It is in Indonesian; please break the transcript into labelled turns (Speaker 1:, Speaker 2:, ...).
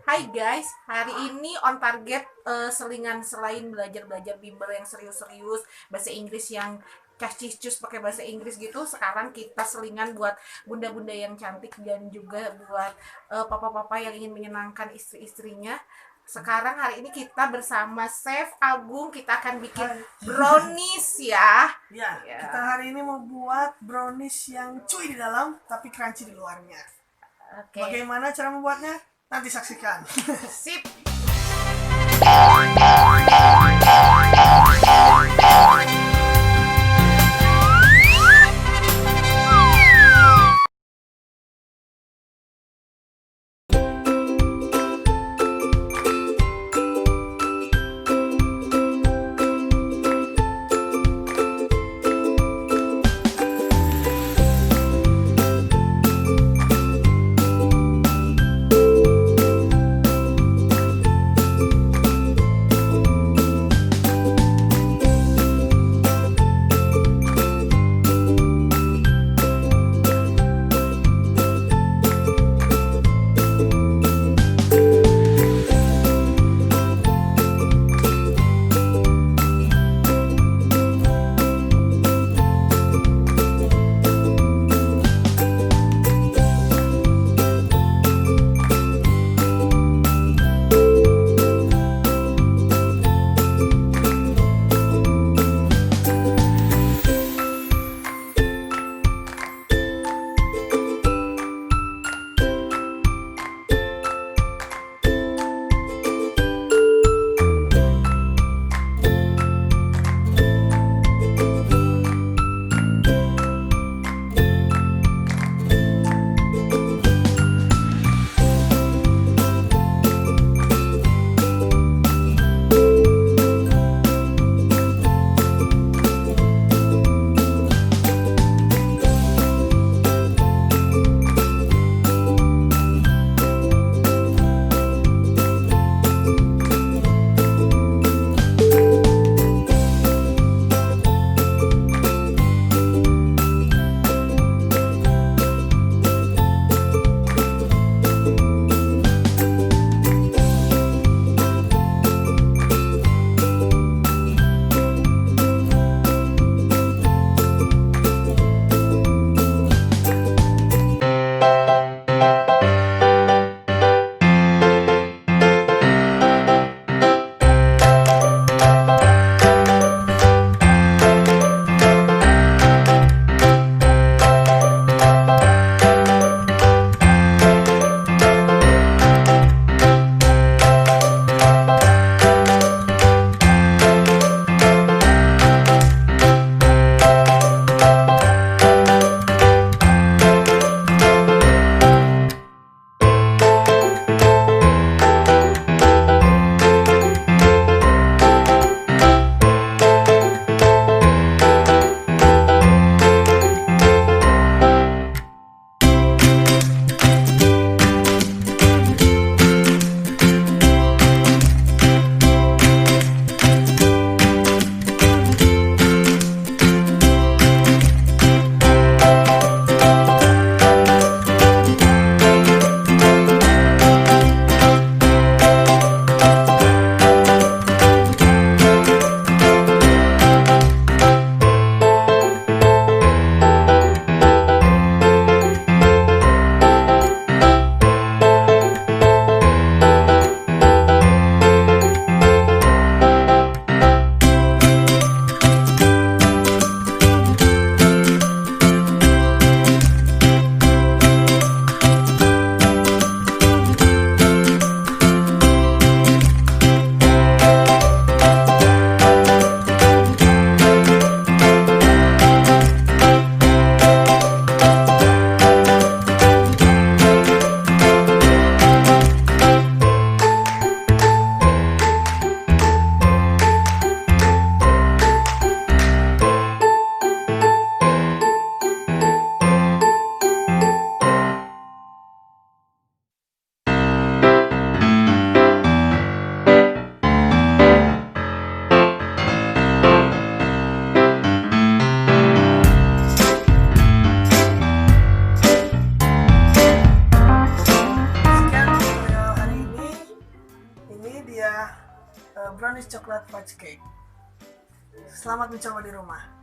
Speaker 1: Hai guys, hari ini on target selingan selain belajar bimbel yang serius-serius, bahasa Inggris yang cus pakai bahasa Inggris gitu. Sekarang kita selingan buat bunda-bunda yang cantik dan juga buat papa-papa yang ingin menyenangkan istri-istrinya. Sekarang hari ini kita bersama Chef Agung, kita akan bikin brownies ya.
Speaker 2: Ya, kita hari ini mau buat brownies yang cuy di dalam tapi crunchy di luarnya.
Speaker 1: Oke.
Speaker 2: Bagaimana cara membuatnya? Nanti saksikan.
Speaker 1: Sip.
Speaker 2: Ini dia brownies coklat fudge cake. Selamat mencoba di rumah.